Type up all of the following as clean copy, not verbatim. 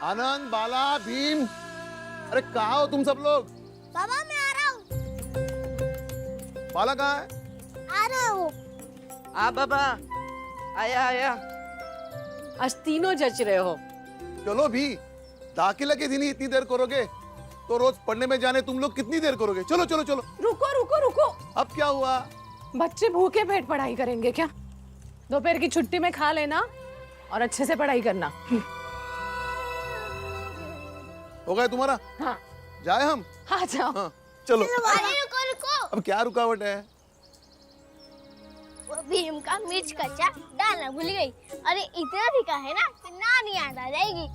आनंद, बाला, भीम, अरे कहाँ हो तुम सब लोग? बाबा मैं आ रहा हूँ। बाला कहाँ है? आ रहा हूँ। बाबा आया आया। आज तीनों जच रहे हो। चलो भी, दाखिला के दिन ही इतनी देर करोगे तो रोज पढ़ने में जाने तुम लोग कितनी देर करोगे? चलो चलो चलो। रुको रुको रुको। अब क्या हुआ? बच्चे भूखे पेट पढ़ाई करेंगे क्या? दोपहर की छुट्टी में खा लेना और अच्छे से पढ़ाई करना। हो गया तुम्हारा? हाँ जाए हम? हाँ जाओ। हाँ चलो। अरे रुको रुको। अब क्या रुकावट है? वो भीम का मिर्च कच्चा डालना भूल गई। अरे इतना तीखा है ना कि नानी याद आ जाएगी।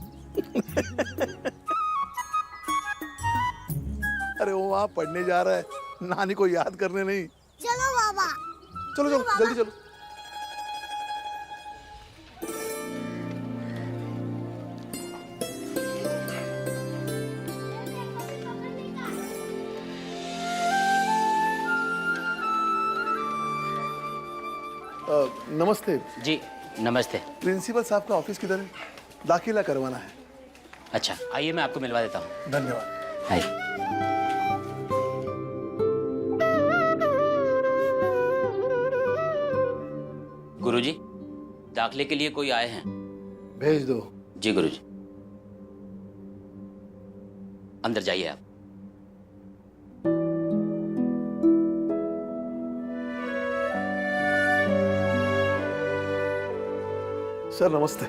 अरे वो वहाँ पढ़ने जा रहा है, नानी को याद करने नहीं। चलो बाबा। चलो चलो जल्दी चलो। नमस्ते। जी नमस्ते। प्रिंसिपल साहब का ऑफिस किधर है? दाखिला करवाना है। अच्छा आइए मैं आपको मिलवा देता हूँ। धन्यवाद। आइए। गुरुजी, दाखिले के लिए कोई आए हैं? भेज दो। जी गुरुजी। अंदर जाइए आप। सर नमस्ते।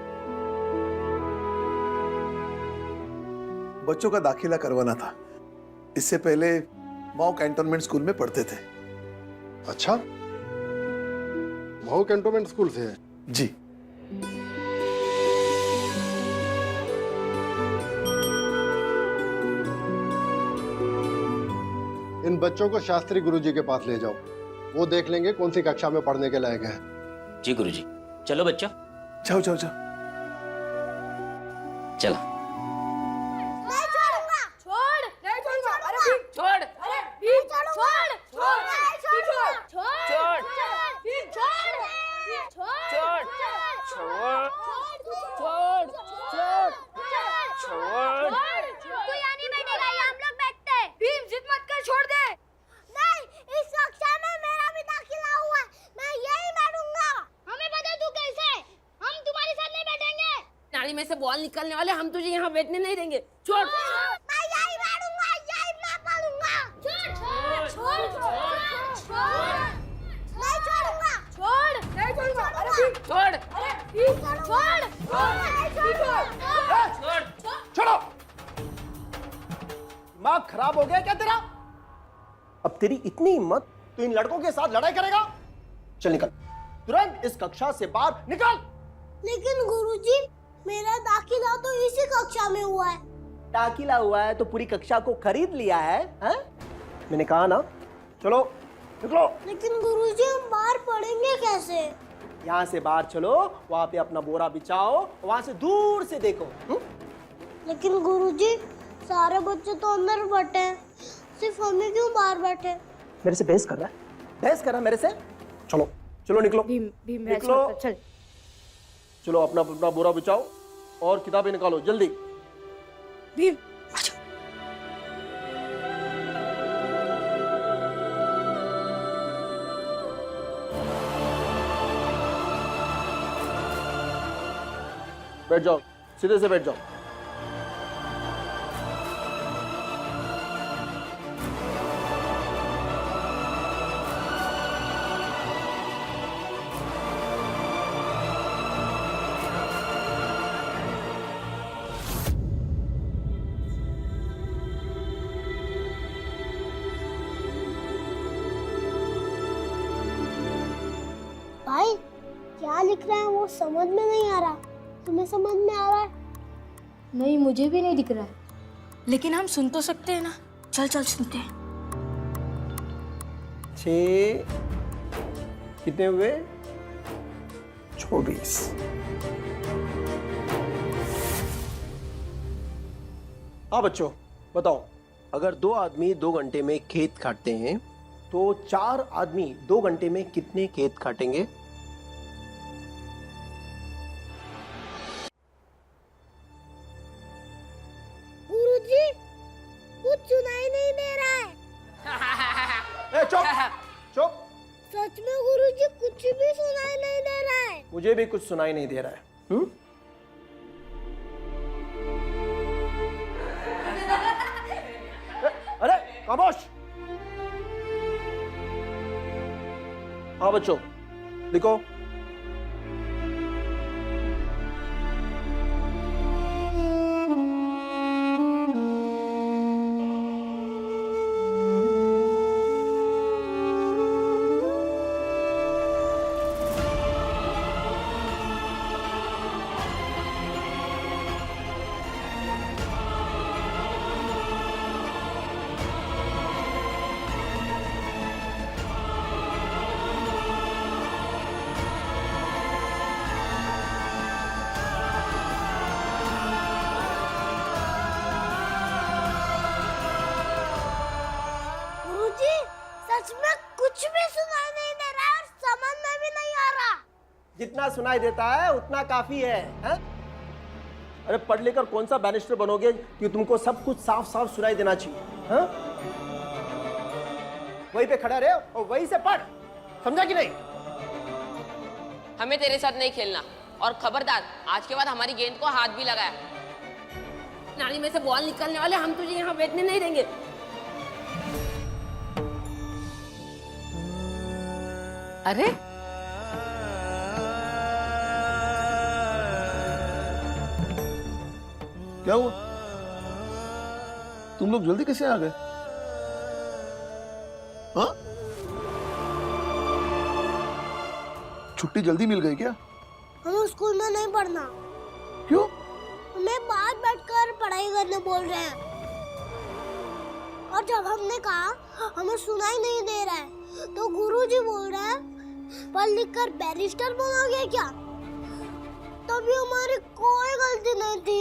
बच्चों का दाखिला करवाना था। इससे पहले माओ कैंटोनमेंट स्कूल में पढ़ते थे। अच्छा, महू कैंटोनमेंट स्कूल से है? जी। इन बच्चों को शास्त्री गुरुजी के पास ले जाओ, वो देख लेंगे कौन सी कक्षा में पढ़ने के लायक है। जी गुरुजी। चलो बच्चों। जाओ जाओ जाओ। चला। मैं छोड़ूंगा। छोड़। नहीं छोड़ूंगा। अरे भीम छोड़। अरे भीम छोड़। छोड़। छोड़। छोड़। छोड़। भीम छोड़। छोड़। छोड़। छोड़। छोड़। छोड़। तू यहाँ नहीं बैठेगा, ये हम लोग बैठते हैं। भीम जिद मत कर, छोड़ दे। नहीं, इस कक्षा में मेरा भी दाखिला हुआ है, मैं यही बैठूंगा। हमें पता है तू कैसे है, हम तुम्हारे साथ नहीं बैठेंगे। नाली में से बॉल निकलने वाले, हम तुझे यहाँ बैठने नहीं देंगे। छोड़। मैं यही बैठूंगा, यही मैं पढ़ूंगा। छोड़। छोड़। छोड़। छोड़। नहीं छोड़ूंगा। छोड़। नहीं छोड़ूंगा। अरे भीम छोड़। अरे भीम छोड़। छोड़। छोड़ो। दिमाग खराब हो गया क्या तेरा? अब तेरी इतनी हिम्मत तो इन लड़कों के साथ लड़ाई करेगा? चल निकल, तुरंत इस कक्षा से बाहर निकल। लेकिन गुरुजी, मेरा दाखिला तो इसी कक्षा में हुआ है। दाखिला हुआ है तो पूरी कक्षा को खरीद लिया है, हैं? मैंने कहा ना, चलो निकलो। लेकिन गुरुजी, हम बाहर पढ़ेंगे कैसे? यहाँ से बाहर चलो, वहां पे अपना बोरा बिछाओ, वहां से दूर से देखो। लेकिन गुरुजी, सारे बच्चे तो अंदर बैठे हैं, सिर्फ हमें क्यों बाहर बैठे? मेरे से बहस कर रहा है? बहस कर रहा है मेरे से? चलो चलो निकलो। भीम निकलो। चल। चलो अपना अपना बोरा बिछाओ और किताबें निकालो जल्दी। भीम बैठ जाओ, सीधे से बैठ जाओ। भाई, क्या लिख रहे हैं वो समझ में नहीं आ रहा। तुम्हें समझ में आ रहा है? नहीं, मुझे भी नहीं दिख रहा है। लेकिन हम सुन तो सकते हैं ना। चल चल सुनते हैं। 6 कितने हुए? 24। हाँ बच्चों बताओ, अगर 2 आदमी 2 घंटे में खेत काटते हैं तो 4 आदमी 2 घंटे में कितने खेत काटेंगे? मुझे भी कुछ सुनाई नहीं दे रहा है। अरे खामोश। हाँ बच्चों, लिखो। गुरुजी, सच में कुछ भी सुनाई नहीं दे रहा है और समझ में भी नहीं आ रहा। जितना सुनाई देता है उतना काफी है, हैं? अरे पढ़ लेकर कौन सा बैरिस्टर बनोगे कि तुमको सब कुछ साफ साफ सुनाई देना चाहिए, हैं? वहीं पे खड़ा रहे और वहीं से पढ़, समझा कि नहीं? हमें तेरे साथ नहीं खेलना, और खबरदार आज के बाद हमारी गेंद को हाथ भी लगाया। नाली में से बॉल निकलने वाले, हम तुझे यहाँ बैठने नहीं देंगे। अरे क्या हुआ? तुम लोग जल्दी कैसे आ गए? हाँ? छुट्टी जल्दी मिल गई क्या? हमें स्कूल में नहीं पढ़ना। क्यों? हमें बाहर बैठकर पढ़ाई करने बोल रहे हैं। और जब हमने कहा हमें सुनाई नहीं दे रहा है, तो गुरुजी बोल रहे हैं पढ़ लिख कर बैरिस्टर बनोगे क्या? तभी हमारी कोई गलती नहीं थी।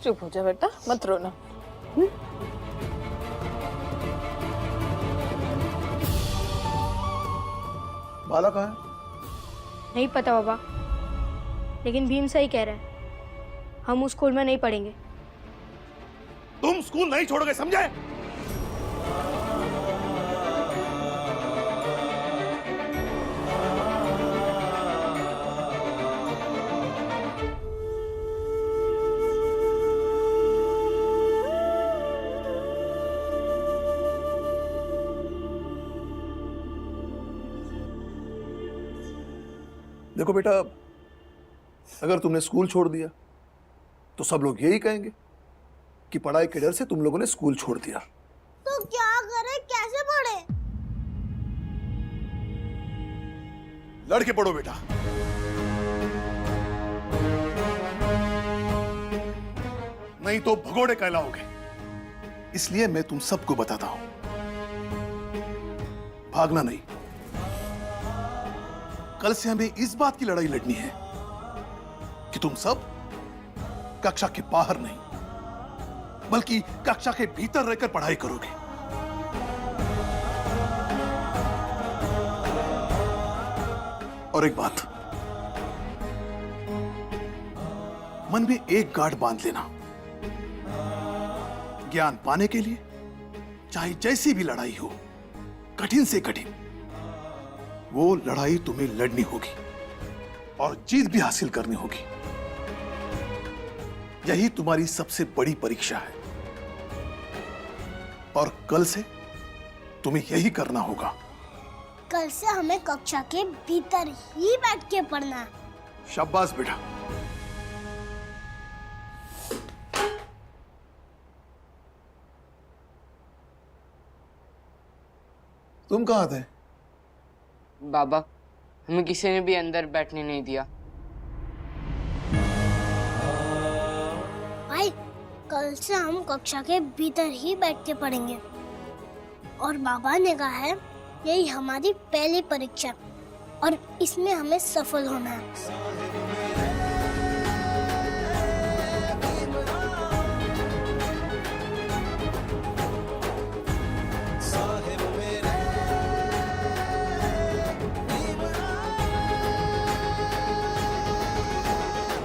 चुप हो जा बेटा, मत रोना। बाला कहाँ है? नहीं पता बाबा, लेकिन भीम सही कह रहा है, हम उस स्कूल में नहीं पढ़ेंगे। तुम स्कूल नहीं छोड़ोगे, समझे? देखो बेटा, अगर तुमने स्कूल छोड़ दिया तो सब लोग यही कहेंगे कि पढ़ाई के डर से तुम लोगों ने स्कूल छोड़ दिया। तो क्या करें, कैसे पढ़े? लड़के पढ़ो बेटा। नहीं तो भगोड़े कहलाओगे। इसलिए मैं तुम सबको बताता हूं, भागना नहीं। कल से हमें इस बात की लड़ाई लड़नी है कि तुम सब कक्षा के बाहर नहीं, बल्कि कक्षा के भीतर रहकर पढ़ाई करोगे। और एक बात, मन में एक गांठ बांध लेना, ज्ञान पाने के लिए चाहे जैसी भी लड़ाई हो, कठिन से कठिन, वो लड़ाई तुम्हें लड़नी होगी और जीत भी हासिल करनी होगी। यही तुम्हारी सबसे बड़ी परीक्षा है और कल से तुम्हें यही करना होगा। कल से हमें कक्षा के भीतर ही बैठ के पढ़ना है। शाबाश बेटा। तुम कहाँ थे? बाबा, हमें किसी ने भी अंदर बैठने नहीं दिया। भाई, कल से हम कक्षा के भीतर ही बैठ के पढ़ेंगे। और बाबा ने कहा है यही हमारी पहली परीक्षा और इसमें हमें सफल होना है।